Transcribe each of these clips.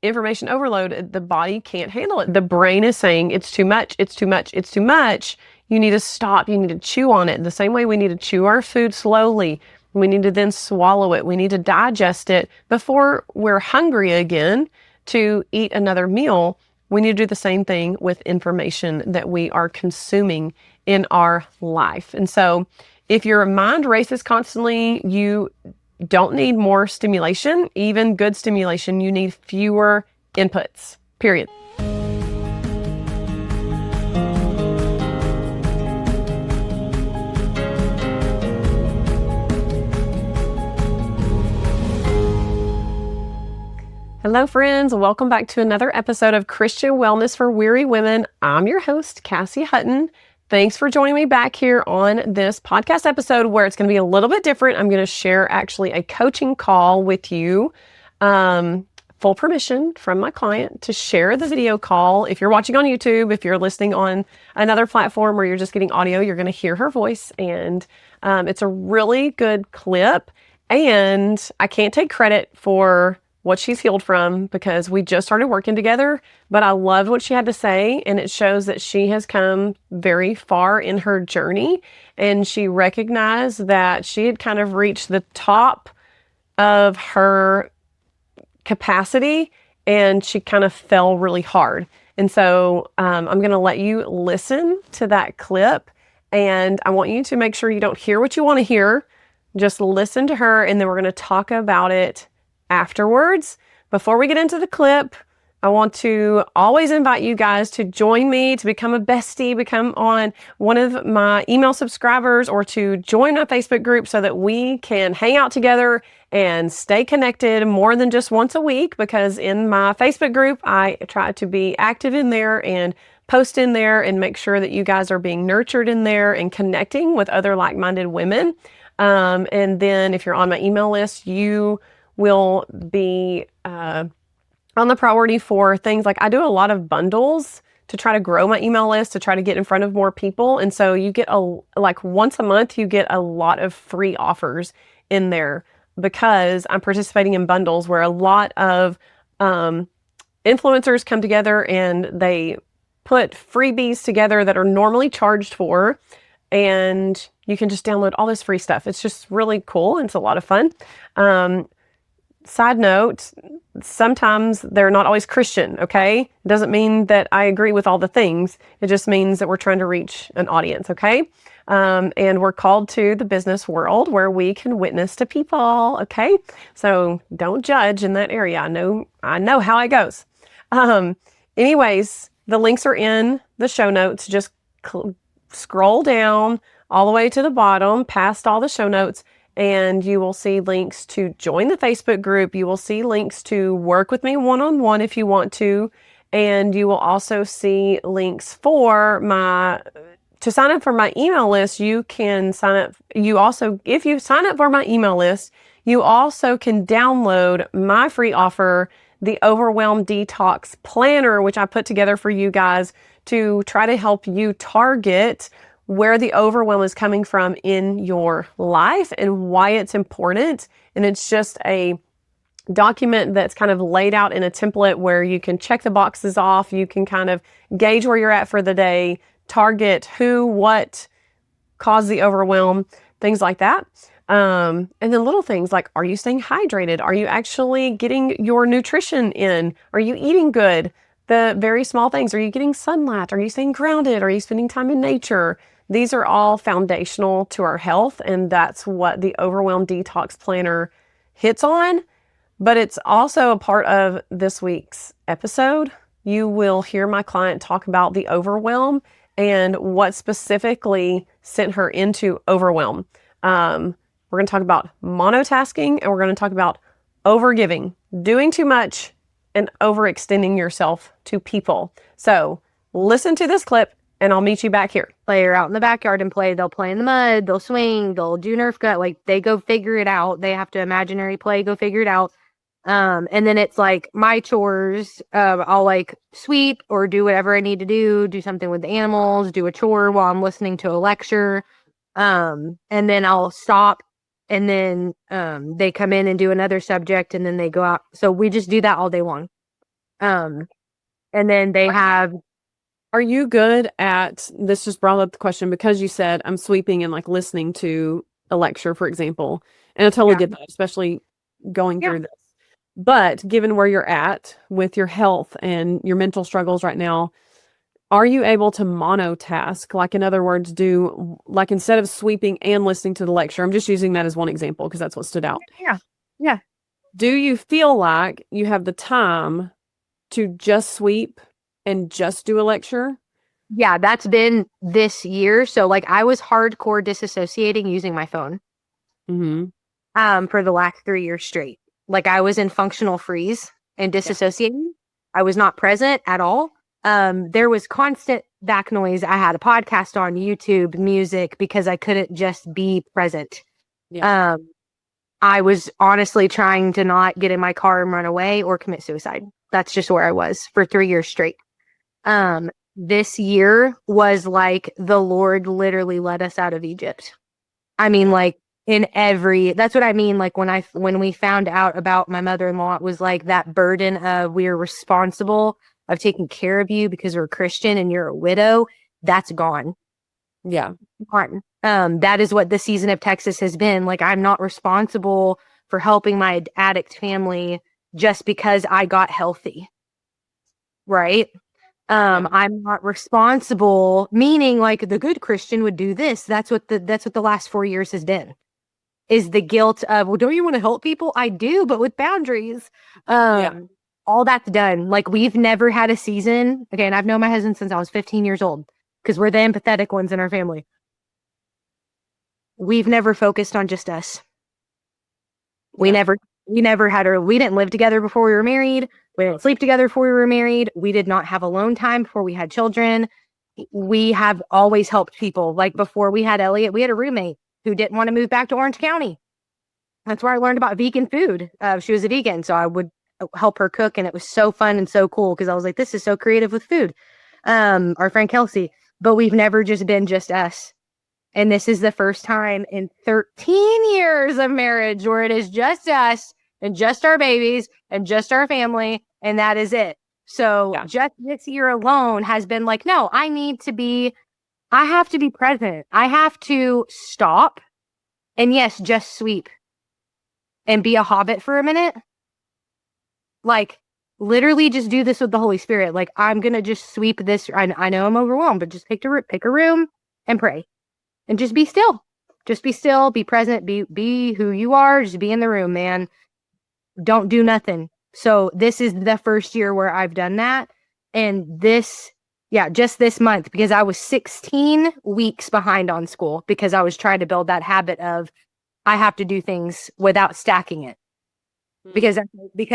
information overload, the body can't handle it. The brain is saying it's too much, it's too much, it's too much. You need to stop. You need to chew on it. The same way we need to chew our food slowly. We need to then swallow it. We need to digest it before we're hungry again to eat another meal. We need to do the same thing with information that we are consuming in our life. And so if your mind races constantly, you don't need more stimulation, even good stimulation. You need fewer inputs, period. Hello, friends. Welcome back to another episode of Christian Wellness for Weary Women. I'm your host, Cassie Hutton. Thanks for joining me back here on this podcast episode where it's going to be a little bit different. I'm going to share actually a coaching call with you. Full permission from my client to share the video call. If you're watching on YouTube, if you're listening on another platform where you're just getting audio, you're going to hear her voice. And it's a really good clip. And I can't take credit for what she's healed from because we just started working together, but I loved what she had to say. And it shows that she has come very far in her journey. And she recognized that she had kind of reached the top of her capacity and she kind of fell really hard. And so I'm going to let you listen to that clip. And I want you to make sure you don't hear what you want to hear. Just listen to her. And then we're going to talk about it afterwards. Before we get into the clip, I want to always invite you guys to join me, to become a bestie, become on one of my email subscribers, or to join my Facebook group so that we can hang out together and stay connected more than just once a week. Because in my Facebook group, I try to be active in there and post in there and make sure that you guys are being nurtured in there and connecting with other like-minded women. And then if you're on my email list, you will be on the priority for things like I do a lot of bundles to try to grow my email list, to try to get in front of more people. And so you get like once a month, you get a lot of free offers in there because I'm participating in bundles where a lot of influencers come together and they put freebies together that are normally charged for. And you can just download all this free stuff. It's just really cool. And it's a lot of fun. Side note, sometimes they're not always Christian, okay? It doesn't mean that I agree with all the things. It just means that we're trying to reach an audience, okay? And we're called to the business world where we can witness to people, okay? So don't judge in that area. I know how it goes. Anyways, the links are in the show notes. Just scroll down all the way to the bottom, past all the show notes, and you will see links to join the Facebook group. You will see links to work with me one-on-one if you want to. And you will also see links for to sign up for my email list. You can sign up. If you sign up for my email list, you also can download my free offer, the Overwhelm Detox Planner, which I put together for you guys to try to help you target where the overwhelm is coming from in your life and why it's important. And it's just a document that's kind of laid out in a template where you can check the boxes off. You can kind of gauge where you're at for the day, target who, what caused the overwhelm, things like that. And then little things like, are you staying hydrated? Are you actually getting your nutrition in? Are you eating good? The very small things. Are you getting sunlight? Are you staying grounded? Are you spending time in nature? These are all foundational to our health, and that's what the Overwhelm Detox Planner hits on. But it's also a part of this week's episode. You will hear my client talk about the overwhelm and what specifically sent her into overwhelm. We're going to talk about monotasking, and we're going to talk about overgiving, doing too much and overextending yourself to people. So listen to this clip and I'll meet you back here. They're out in the backyard and play. They'll play in the mud. They'll swing. They'll do Nerf gun. Like, they go figure it out. They have to imaginary play, go figure it out. And then it's like my chores. I'll like sweep or do whatever I need to do something with the animals, do a chore while I'm listening to a lecture. And then I'll stop. And then they come in and do another subject and then they go out. So we just do that all day long. And then they have, Are you good at this? Just brought up the question because you said I'm sweeping and like listening to a lecture, for example. And I totally yeah, get that, especially going yeah, through this. But given where you're at with your health and your mental struggles right now, are you able to monotask? Like, in other words, do like instead of sweeping and listening to the lecture, I'm just using that as one example because that's what stood out. yeah, yeah. Do you feel like you have the time to just sweep and just do a lecture? Yeah, that's been this year. So like I was hardcore disassociating using my phone Mm-hmm. for the last 3 years straight. Like I was in functional freeze and Yeah. disassociating. I was not present at all. There was constant back noise. I had a podcast on YouTube, music, because I couldn't just be present. Yeah. Um, I was honestly trying to not get in my car and run away or commit suicide. That's just where I was for 3 years straight. This year was like the Lord literally led us out of Egypt. I mean, like that's what I mean. Like when we found out about my mother-in-law, it was like that burden of we are responsible of taking care of you because you're a Christian and you're a widow. That's gone. Yeah. Gone. That is what the season of Texas has been. Like I'm not responsible for helping my addict family just because I got healthy. Right. Yeah. I'm not responsible, meaning like the good Christian would do this. That's what the last 4 years has been. Is the guilt of, well, don't you want to help people? I do, but with boundaries. Yeah. All that's done. Like we've never had a season. Okay, and I've known my husband since I was 15 years old because we're the empathetic ones in our family. We've never focused on just us. We Yeah. never we didn't live together before we were married. We didn't sleep together before we were married. We did not have alone time before we had children. We have always helped people. Like before we had Elliot, we had a roommate who didn't want to move back to Orange County. That's where I learned about vegan food. She was a vegan, so I would help her cook, and it was so fun and so cool because I was like, this is so creative with food. Our friend Kelsey, but we've never just been just us. And this is the first time in 13 years of marriage where it is just us and just our babies and just our family. And that is it. So just this year alone has been like, no, I have to be present. I have to stop. And yes, just sweep and be a hobbit for a minute. Like literally just do this with the Holy Spirit. Like I'm going to just sweep this. I know I'm overwhelmed, but just pick a room and pray. And just be still. Just be still, be present, be who you are, just be in the room, man. Don't do nothing. So this is the first year where I've done that. And just this month, because I was 16 weeks behind on school because I was trying to build that habit of I have to do things without stacking it. Because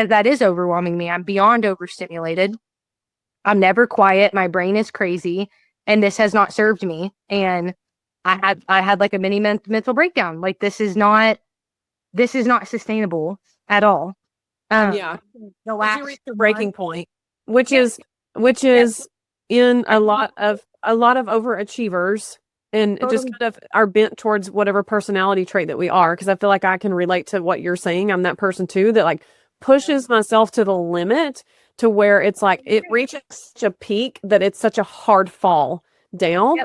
that is overwhelming me. I'm beyond overstimulated. I'm never quiet. My brain is crazy. And this has not served me. And I had like a mini mental breakdown. Like this is not sustainable at all. Yeah. The last You reach the breaking point, which is in a lot of overachievers and just kind of are bent towards whatever personality trait that we are. Because I feel like I can relate to what you're saying. I'm that person too that like pushes myself to the limit to where it's like it reaches such a peak that it's such a hard fall down.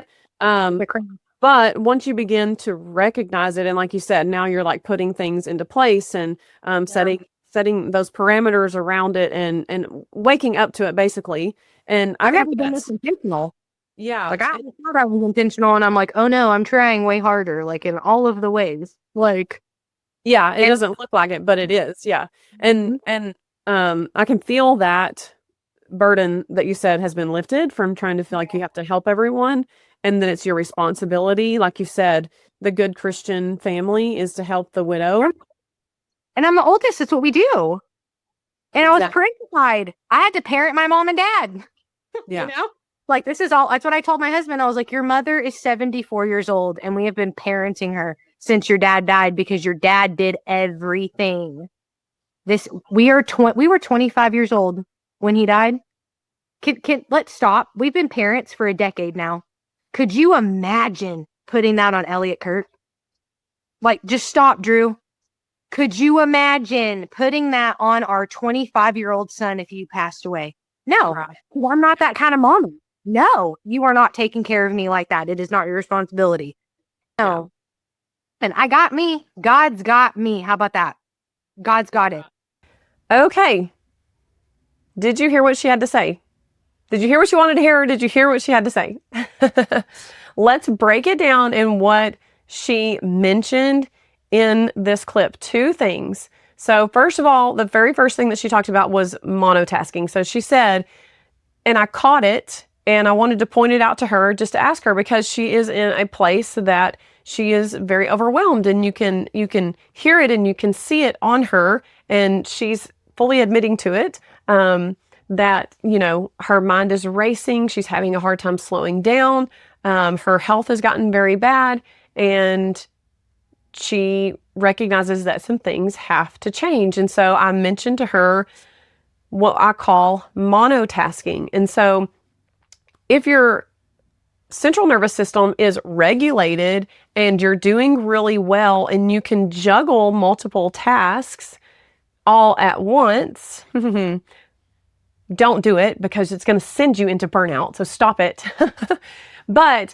But once you begin to recognize it, and like you said, now you're like putting things into place and setting those parameters around it and waking up to it basically. And I've never been this intentional. Yeah. Like I thought I was intentional and I'm like, oh no, I'm trying way harder, like in all of the ways. Like yeah, it doesn't look like it, but it is. Yeah. And I can feel that burden that you said has been lifted from trying to feel like you have to help everyone. And then it's your responsibility. Like you said, the good Christian family is to help the widow. And I'm the oldest. That's what we do. And I was parentified. I had to parent my mom and dad. Yeah. You know? Like this is all, that's what I told my husband. I was like, your mother is 74 years old and we have been parenting her since your dad died because your dad did everything. We were 25 years old when he died. Let's stop. We've been parents for a decade now. Could you imagine putting that on Elliot Kurt? Like, just stop, Drew. Could you imagine putting that on our 25-year-old son if you passed away? No, Right. well, I'm not that kind of mom. No, you are not taking care of me like that. It is not your responsibility. No. And I got me. God's got me. How about that? God's got it. Okay. Did you hear what she had to say? Did you hear what you wanted to hear, or did you hear what she had to say? Let's break it down in what she mentioned in this clip. Two things. So first of all, the very first thing that she talked about was monotasking. So she said, and I caught it, and I wanted to point it out to her, just to ask her, because she is in a place that she is very overwhelmed, and you can hear it and you can see it on her, and she's fully admitting to it, that, her mind is racing. She's having a hard time slowing down. Her health has gotten very bad, and she recognizes that some things have to change. And so I mentioned to her what I call monotasking. And so if your central nervous system is regulated and you're doing really well and you can juggle multiple tasks all at once, don't do it, because it's going to send you into burnout. So stop it. But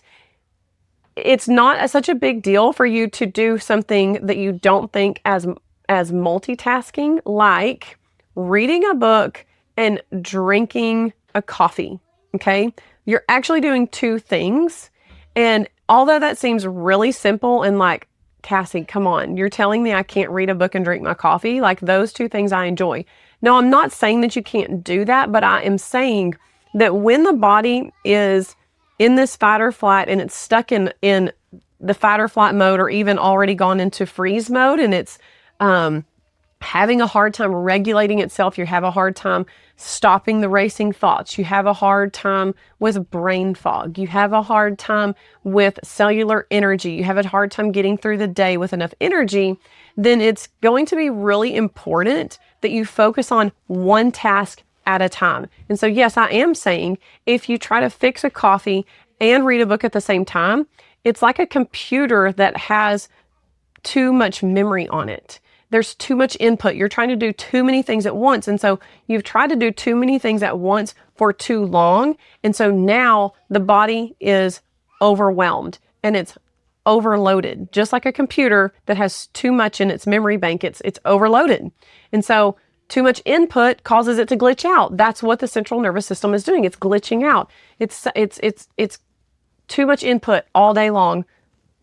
it's not such a big deal for you to do something that you don't think as multitasking, like reading a book and drinking a coffee. Okay? You're actually doing two things. And although that seems really simple and like, Cassie, come on, you're telling me I can't read a book and drink my coffee? Like, those two things I enjoy. No, I'm not saying that you can't do that, but I am saying that when the body is in this fight or flight and it's stuck in the fight or flight mode, or even already gone into freeze mode, and it's having a hard time regulating itself, you have a hard time stopping the racing thoughts, you have a hard time with brain fog, you have a hard time with cellular energy, you have a hard time getting through the day with enough energy, then it's going to be really important that you focus on one task at a time. And so, yes, I am saying if you try to fix a coffee and read a book at the same time, it's like a computer that has too much memory on it. There's too much input. You're trying to do too many things at once. And so you've tried to do too many things at once for too long. And so now the body is overwhelmed and it's overloaded, just like a computer that has too much in its memory bank. It's overloaded. And so too much input causes it to glitch out. That's what the central nervous system is doing. It's glitching out. It's too much input all day long,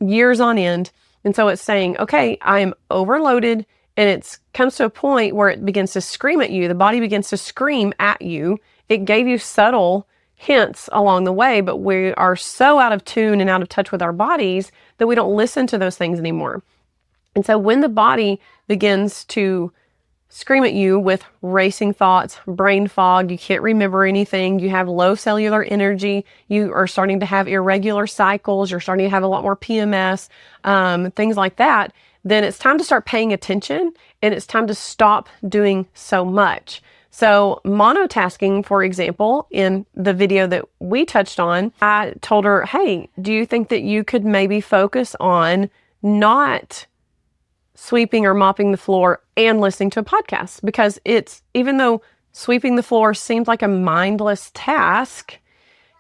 years on end. And so it's saying, okay, I am overloaded, and it comes to a point where it begins to scream at you. The body begins to scream at you. It gave you subtle hints along the way, but we are so out of tune and out of touch with our bodies that we don't listen to those things anymore. And so when the body begins to scream at you with racing thoughts, brain fog, you can't remember anything, you have low cellular energy, you are starting to have irregular cycles, you're starting to have a lot more PMS, things like that, then it's time to start paying attention, and it's time to stop doing so much. So monotasking, for example, in the video that we touched on, I told her, hey, do you think that you could maybe focus on not sweeping or mopping the floor and listening to a podcast? Because even though sweeping the floor seems like a mindless task,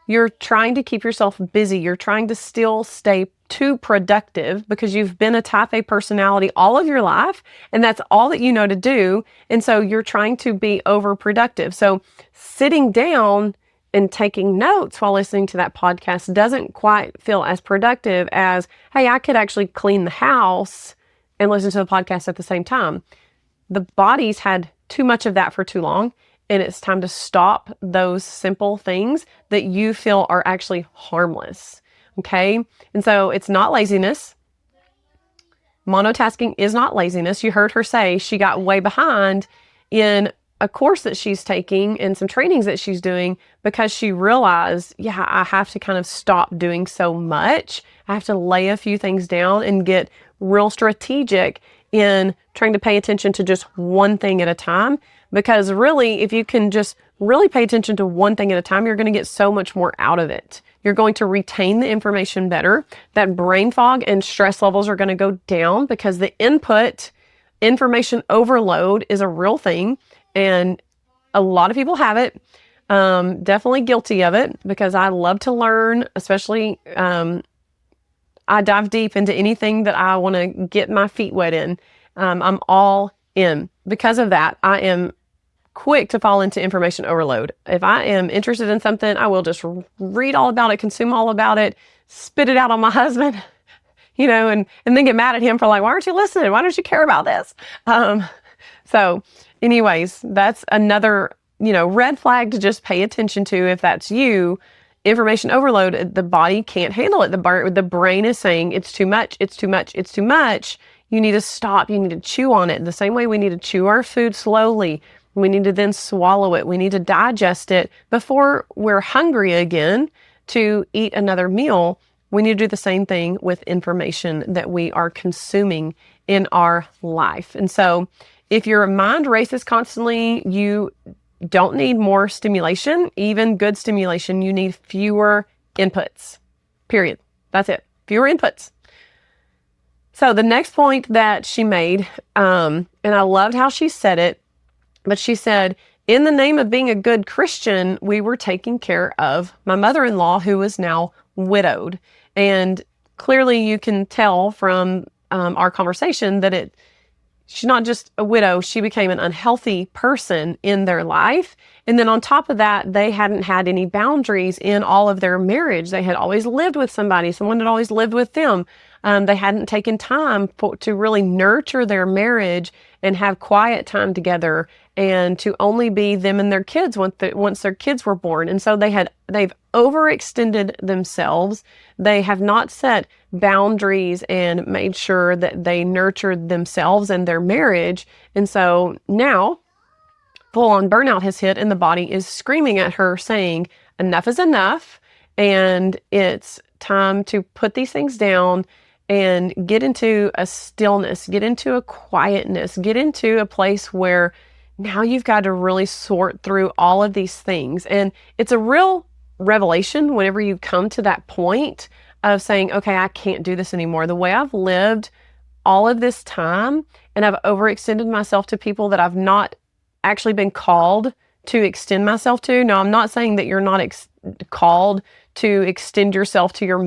you're trying to keep yourself busy. You're trying to still stay too productive because you've been a type A personality all of your life, and that's all that you know to do. And so you're trying to be overproductive. So sitting down and taking notes while listening to that podcast doesn't quite feel as productive as, hey, I could actually clean the house and listen to the podcast at the same time. The body's had too much of that for too long, and it's time to stop those simple things that you feel are actually harmless. Okay? And so it's not laziness. Monotasking is not laziness. You heard her say she got way behind in a course that she's taking and some trainings that she's doing because she realized, yeah, I have to kind of stop doing so much. I have to lay a few things down and get real strategic in trying to pay attention to just one thing at a time. Because really, if you can just really pay attention to one thing at a time, you're going to get so much more out of it. You're going to retain the information better. That brain fog and stress levels are going to go down because the input information overload is a real thing, and a lot of people have it. Definitely guilty of it, because I love to learn, especially I dive deep into anything that I want to get my feet wet in. I'm all in. Because of that, I am quick to fall into information overload. If I am interested in something, I will just read all about it, consume all about it, spit it out on my husband, and then get mad at him for like, why aren't you listening? Why don't you care about this? So anyways, that's another, red flag to just pay attention to. If that's you, information overload, the body can't handle it. The brain is saying it's too much, it's too much, it's too much. You need to stop. You need to chew on it. The same way we need to chew our food slowly. We need to then swallow it. We need to digest it before we're hungry again to eat another meal. We need to do the same thing with information that we are consuming in our life. And so if your mind races constantly, you don't need more stimulation, even good stimulation. You need fewer inputs, period. That's it. Fewer inputs. So the next point that she made, and I loved how she said it, but she said, in the name of being a good Christian, we were taking care of my mother-in-law, who is now widowed. And clearly you can tell from our conversation that she's not just a widow, she became an unhealthy person in their life. And then on top of that, they hadn't had any boundaries in all of their marriage. They had always lived with somebody. Someone had always lived with them. They hadn't taken time to really nurture their marriage and have quiet time together, and to only be them and their kids once their kids were born. And so they've overextended themselves. They have not set boundaries and made sure that they nurtured themselves and their marriage. And so now full-on burnout has hit, and the body is screaming at her saying, enough is enough, and it's time to put these things down and get into a stillness, get into a quietness, get into a place where now you've got to really sort through all of these things. And it's a real revelation whenever you come to that point of saying, okay, I can't do this anymore. The way I've lived all of this time, and I've overextended myself to people that I've not actually been called to extend myself to. No, I'm not saying that you're not called to extend yourself to your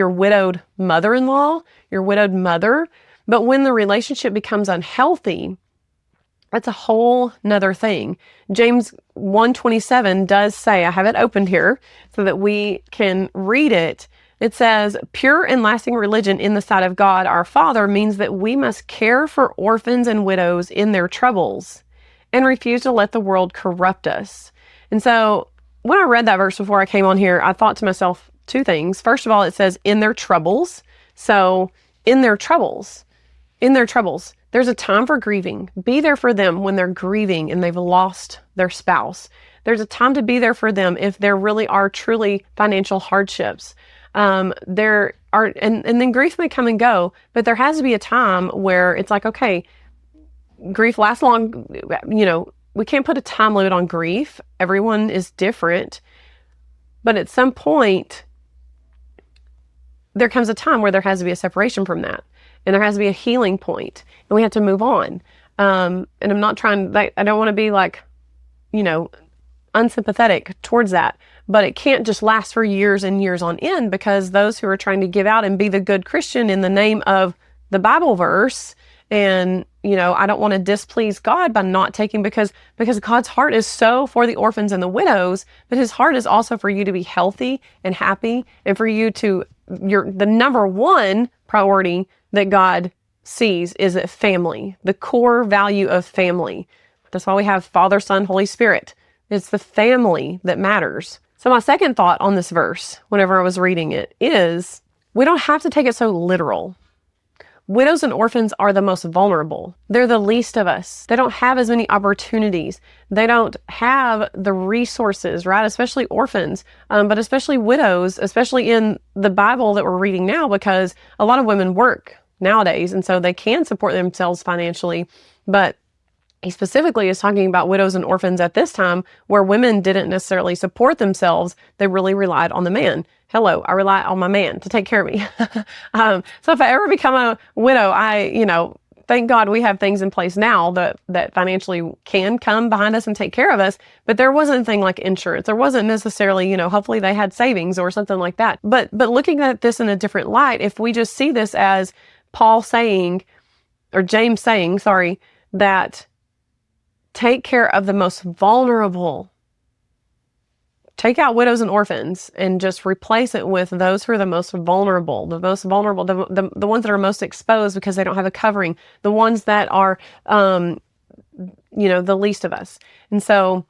widowed mother-in-law, your widowed mother. But when the relationship becomes unhealthy, that's a whole nother thing. James 1:27 does say, I have it opened here so that we can read it. It says, pure and lasting religion in the sight of God, our Father, means that we must care for orphans and widows in their troubles and refuse to let the world corrupt us. And so when I read that verse before I came on here, I thought to myself two things. First of all, it says in their troubles. So in their troubles, there's a time for grieving. Be there for them when they're grieving and they've lost their spouse. There's a time to be there for them if there really are truly financial hardships. There are, and then grief may come and go, but there has to be a time where it's like, okay, grief lasts long. We can't put a time limit on grief. Everyone is different. But at some point, there comes a time where there has to be a separation from that. And there has to be a healing point, and we have to move on. And I'm not trying, I don't want to be like, unsympathetic towards that, but it can't just last for years and years on end, because those who are trying to give out and be the good Christian in the name of the Bible verse, and, I don't want to displease God by not taking, because God's heart is so for the orphans and the widows, but his heart is also for you to be healthy and happy, and for you to, the number one priority that God sees is a family, the core value of family. That's why we have Father, Son, Holy Spirit. It's the family that matters. So my second thought on this verse, whenever I was reading it, is we don't have to take it so literal. Widows and orphans are the most vulnerable. They're the least of us. They don't have as many opportunities. They don't have the resources, right? Especially orphans, but especially widows, especially in the Bible that we're reading now, because a lot of women work nowadays, and so they can support themselves financially. But he specifically is talking about widows and orphans at this time, where women didn't necessarily support themselves. They really relied on the man. Hello, I rely on my man to take care of me. So if I ever become a widow, thank God we have things in place now that financially can come behind us and take care of us. But there wasn't anything like insurance. There wasn't necessarily, hopefully they had savings or something like that. But looking at this in a different light, if we just see this as Paul saying, or James saying, sorry, that take care of the most vulnerable. Take out widows and orphans and just replace it with those who are the most vulnerable, the ones that are most exposed because they don't have a covering, the ones that are, the least of us. And so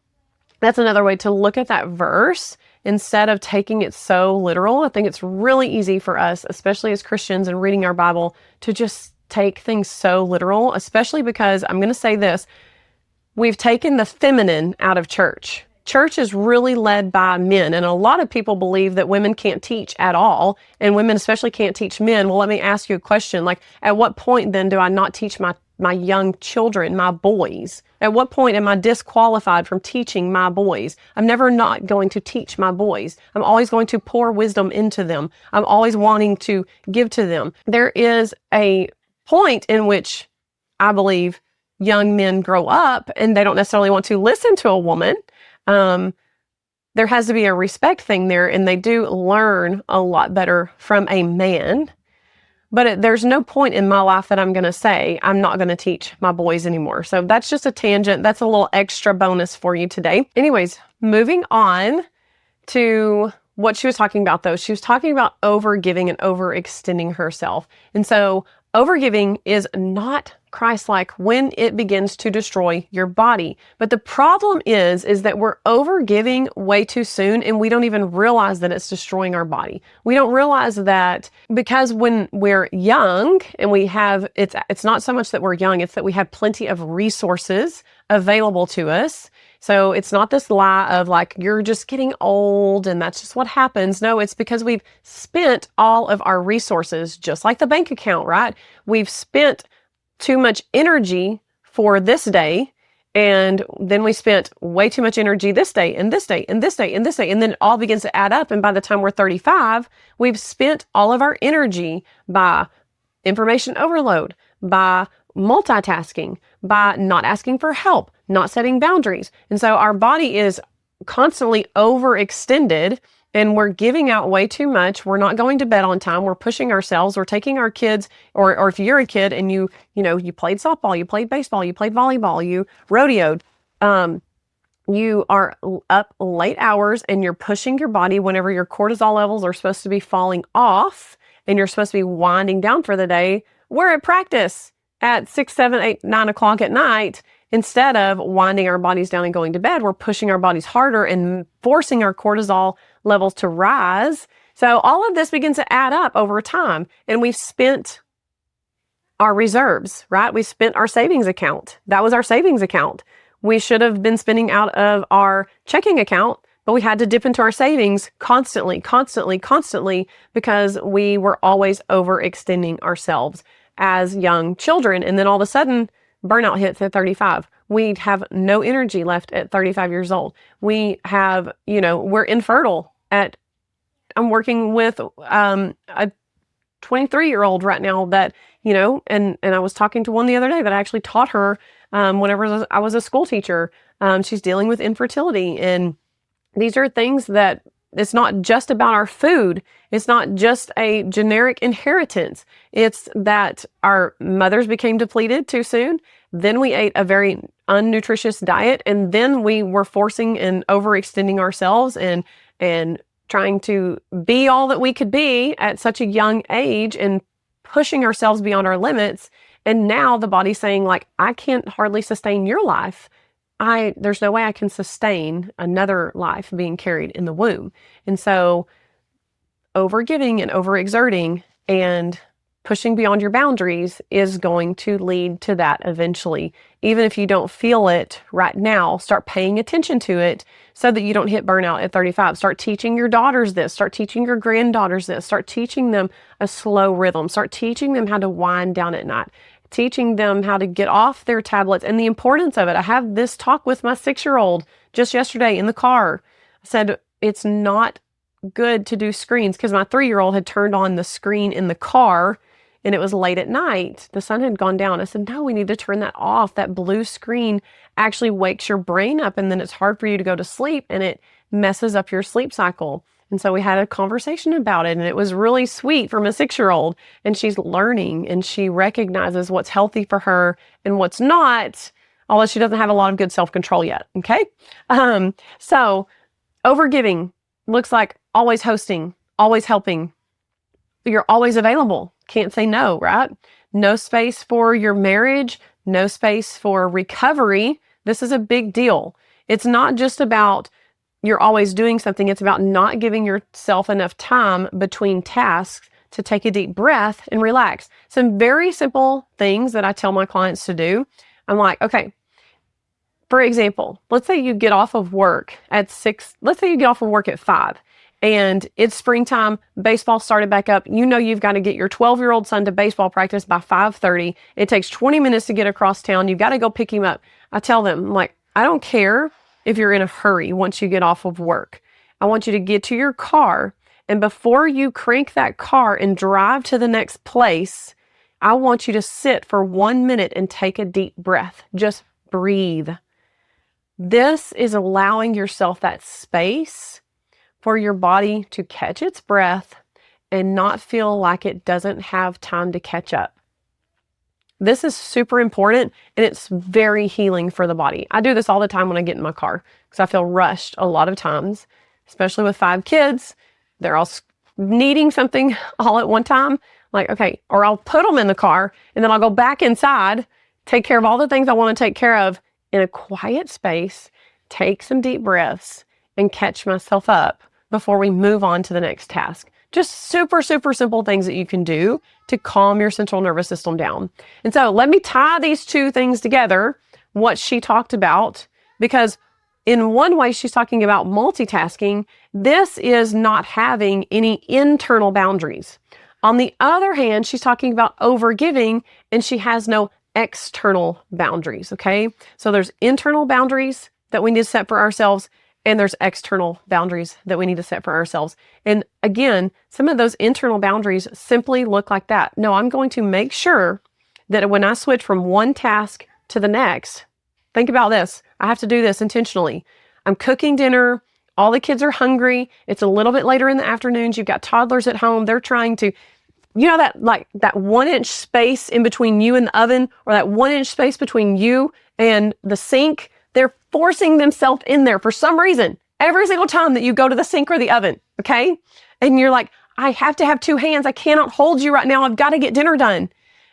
that's another way to look at that verse instead of taking it so literal. I think it's really easy for us, especially as Christians and reading our Bible, to just take things so literal, especially because I'm going to say this, we've taken the feminine out of church. Church is really led by men, and a lot of people believe that women can't teach at all, and women especially can't teach men. Well, let me ask you a question. Like, at what point then do I not teach my young children, my boys? At what point am I disqualified from teaching my boys? I'm never not going to teach my boys. I'm always going to pour wisdom into them. I'm always wanting to give to them. There is a point in which I believe young men grow up and they don't necessarily want to listen to a woman. There has to be a respect thing there, and they do learn a lot better from a man. But there's no point in my life that I'm going to say, I'm not going to teach my boys anymore. So that's just a tangent. That's a little extra bonus for you today. Anyways, moving on to what she was talking about, though. She was talking about overgiving and overextending herself. And so overgiving is not Christ-like when it begins to destroy your body. But the problem is that we're overgiving way too soon, and we don't even realize that it's destroying our body. We don't realize that because when we're young and we have, it's not so much that we're young, it's that we have plenty of resources available to us. So it's not this lie of like, you're just getting old and that's just what happens. No, it's because we've spent all of our resources, just like the bank account, right? We've spent too much energy for this day, and then we spent way too much energy this day and this day and this day and this day, and then it all begins to add up. And by the time we're 35, we've spent all of our energy by information overload, by multitasking, by not asking for help, not setting boundaries. And so our body is constantly overextended, and we're giving out way too much. We're not going to bed on time. We're pushing ourselves. We're taking our kids, or if you're a kid and you played softball, you played baseball, you played volleyball, you rodeoed, you are up late hours and you're pushing your body whenever your cortisol levels are supposed to be falling off and you're supposed to be winding down for the day. We're at practice at 6, 7, 8, 9 o'clock at night. Instead of winding our bodies down and going to bed, we're pushing our bodies harder and forcing our cortisol levels to rise. So all of this begins to add up over time, and we've spent our reserves, right? We spent our savings account. That was our savings account. We should have been spending out of our checking account, but we had to dip into our savings constantly because we were always overextending ourselves as young children. And then all of a sudden, burnout hits at 35. We have no energy left at 35 years old. We have, we're infertile I'm working with a 23-year-old right now that, and I was talking to one the other day that I actually taught her whenever I was a school teacher. She's dealing with infertility. And these are things that it's not just about our food. It's not just a generic inheritance. It's that our mothers became depleted too soon. Then we ate a very unnutritious diet. And then we were forcing and overextending ourselves and trying to be all that we could be at such a young age and pushing ourselves beyond our limits. And now the body's saying, like, I can't hardly sustain your life. There's no way I can sustain another life being carried in the womb. And so overgiving and overexerting and pushing beyond your boundaries is going to lead to that eventually. Even if you don't feel it right now, start paying attention to it so that you don't hit burnout at 35. Start teaching your daughters this. Start teaching your granddaughters this. Start teaching them a slow rhythm. Start teaching them how to wind down at night. Teaching them how to get off their tablets and the importance of it. I have this talk with my 6-year-old just yesterday in the car. I said, it's not good to do screens because my 3-year-old had turned on the screen in the car and it was late at night. The sun had gone down. I said, no, we need to turn that off. That blue screen actually wakes your brain up, and then it's hard for you to go to sleep, and it messes up your sleep cycle. And so we had a conversation about it, and it was really sweet from a 6-year-old, and she's learning, and she recognizes what's healthy for her and what's not, although she doesn't have a lot of good self-control yet. Okay. So overgiving looks like always hosting, always helping. You're always available. Can't say no, right? No space for your marriage, no space for recovery. This is a big deal. It's not just about you're always doing something. It's about not giving yourself enough time between tasks to take a deep breath and relax. Some very simple things that I tell my clients to do. I'm like, okay, for example, let's say you get off of work at 6. Let's say you get off of work at 5. And it's springtime, baseball started back up. You know you've got to get your 12-year-old son to baseball practice by 5:30. It takes 20 minutes to get across town. You've got to go pick him up. I tell them, I'm like, I don't care if you're in a hurry once you get off of work. I want you to get to your car, and before you crank that car and drive to the next place, I want you to sit for 1 minute and take a deep breath. Just breathe. This is allowing yourself that space for your body to catch its breath and not feel like it doesn't have time to catch up. This is super important, and it's very healing for the body. I do this all the time when I get in my car because I feel rushed a lot of times, especially with 5 kids. They're all needing something all at one time. Like, okay, or I'll put them in the car and then I'll go back inside, take care of all the things I want to take care of in a quiet space, take some deep breaths, and catch myself up before we move on to the next task. Just super, super simple things that you can do to calm your central nervous system down. And so let me tie these two things together, what she talked about, because in one way she's talking about multitasking. This is not having any internal boundaries. On the other hand, she's talking about overgiving, and she has no external boundaries, okay? So there's internal boundaries that we need to set for ourselves, and there's external boundaries that we need to set for ourselves. And again, some of those internal boundaries simply look like that. No, I'm going to make sure that when I switch from one task to the next, think about this. I have to do this intentionally. I'm cooking dinner. All the kids are hungry. It's a little bit later in the afternoons. You've got toddlers at home. They're trying to, that 1-inch space in between you and the oven, or that 1-inch space between you and the sink. They're forcing themselves in there for some reason every single time that you go to the sink or the oven, okay? And you're like, I have to have 2 hands. I cannot hold you right now. I've got to get dinner done.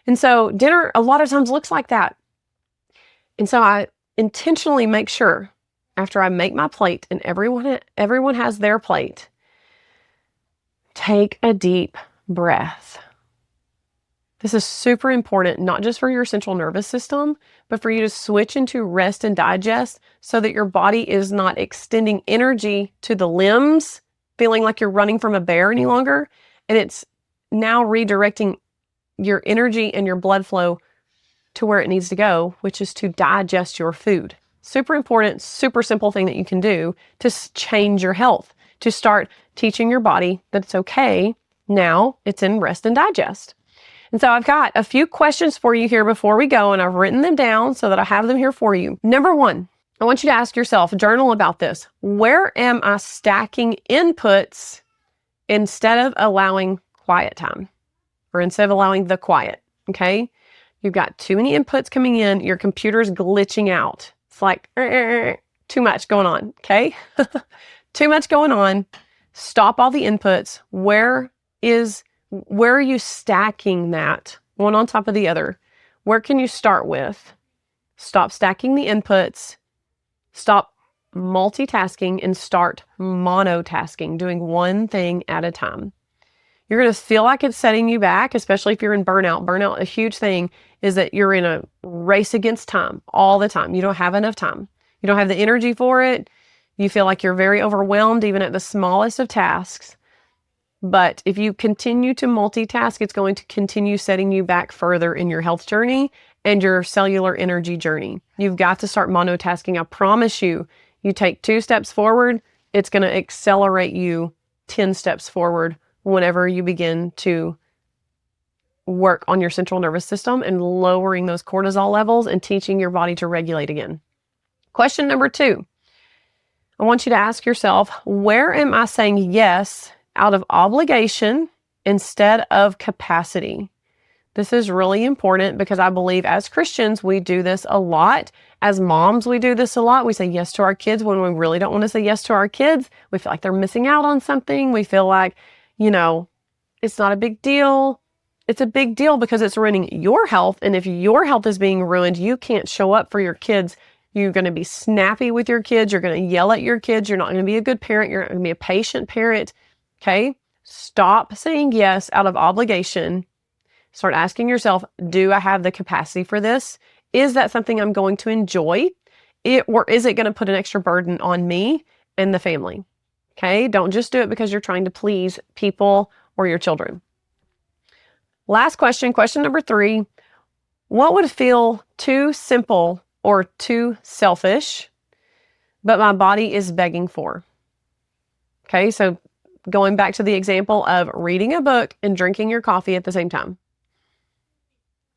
And so dinner a lot of times looks like that. And so I intentionally make sure after I make my plate, and everyone has their plate, take a deep breath. This is super important, not just for your central nervous system, but for you to switch into rest and digest so that your body is not extending energy to the limbs, feeling like you're running from a bear any longer. And it's now redirecting your energy and your blood flow to where it needs to go, which is to digest your food. Super important, super simple thing that you can do to change your health, to start teaching your body that it's okay. Now it's in rest and digest. And so I've got a few questions for you here before we go, and I've written them down so that I have them here for you. Number 1, I want you to ask yourself, journal about this. Where am I stacking inputs instead of allowing quiet time, or instead of allowing the quiet? Okay. You've got too many inputs coming in. Your computer's glitching out. It's like too much going on. Okay. Too much going on. Stop all the inputs. Where are you stacking that one on top of the other? Where can you start with? Stop stacking the inputs. Stop multitasking and start monotasking, doing one thing at a time. You're going to feel like it's setting you back, especially if you're in burnout. Burnout, a huge thing is that you're in a race against time all the time. You don't have enough time. You don't have the energy for it. You feel like you're very overwhelmed even at the smallest of tasks. But if you continue to multitask, it's going to continue setting you back further in your health journey and your cellular energy journey. You've got to start monotasking. I promise you, you take 2 steps forward, it's going to accelerate you 10 steps forward whenever you begin to work on your central nervous system and lowering those cortisol levels and teaching your body to regulate again. Question number 2. I want you to ask yourself, where am I saying yes out of obligation instead of capacity? This is really important because I believe as Christians, we do this a lot. As moms, we do this a lot. We say yes to our kids when we really don't want to say yes to our kids. We feel like they're missing out on something. We feel like, it's not a big deal. It's a big deal because it's ruining your health. And if your health is being ruined, you can't show up for your kids. You're going to be snappy with your kids. You're going to yell at your kids. You're not going to be a good parent. You're not going to be a patient parent. Okay? Stop saying yes out of obligation. Start asking yourself, do I have the capacity for this? Is that something I'm going to enjoy? Or is it going to put an extra burden on me and the family? Okay? Don't just do it because you're trying to please people or your children. Last question number 3. What would feel too simple or too selfish, but my body is begging for? Okay, so going back to the example of reading a book and drinking your coffee at the same time.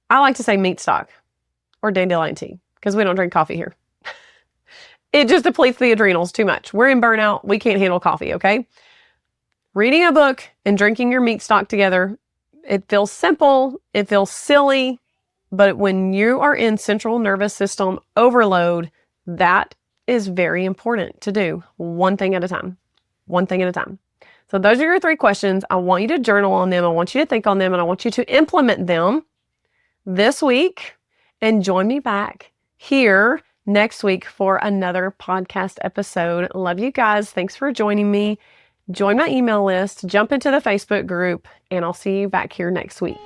I like to say meat stock or dandelion tea because we don't drink coffee here. It just depletes the adrenals too much. We're in burnout. We can't handle coffee, okay? Reading a book and drinking your meat stock together, it feels simple. It feels silly. But when you are in central nervous system overload, that is very important to do one thing at a time. One thing at a time. So those are your 3 questions. I want you to journal on them. I want you to think on them, and I want you to implement them this week, and join me back here next week for another podcast episode. Love you guys. Thanks for joining me. Join my email list, jump into the Facebook group, and I'll see you back here next week.